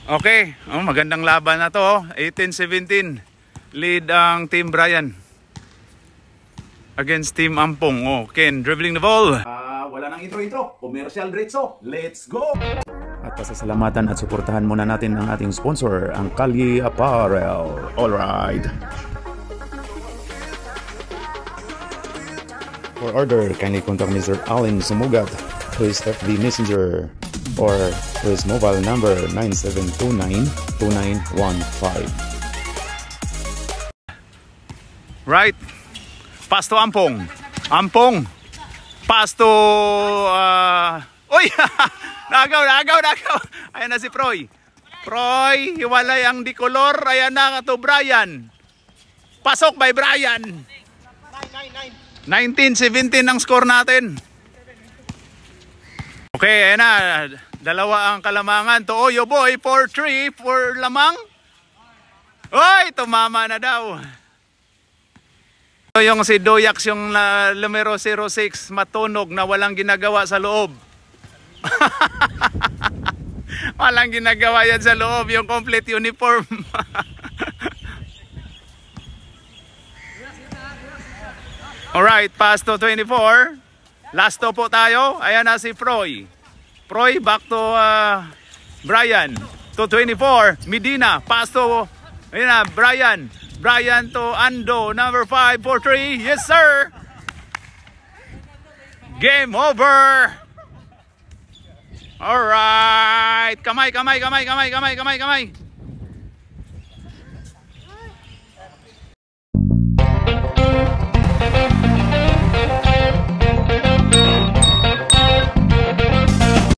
Okay, magandang laban na to. 18-17. Lead ang Team Brian against Team Ampong. Ken dribbling the ball. Wala nang intro. Commercial diretso. Let's go! At pasasalamatan at suportahan muna natin ang ating sponsor, ang Kalye Apparel. Alright. For order, kindly contact Mr. Allen Sumugat to his FB Messenger or to his mobile number 9729-2915. Right. Pasto Ampong. Ampong. Pasto Uy! Nagaw. Ayan na si Proy. Proy, hiwalay ang dikolor. Ayan na to Brian. Pasok by Brian. 19-17 ang score natin. Okay, ayan na. Dalawa ang kalamangan. To Oyo Boy, 4-3 for lamang. Uy, tumama na daw. Yung si Doyax, yung numero 06, matunog na walang ginagawa sa loob. Walang ginagawa yan sa loob, yung complete uniform. Alright, pass to 24. Last to po tayo. Ayan na si Proy. Proy, back to Brian. To 24, Medina. Pass to, ayan na, Brian. Brian to Ando, number 5 for 3. Yes, sir. Game over. Alright. Kamay.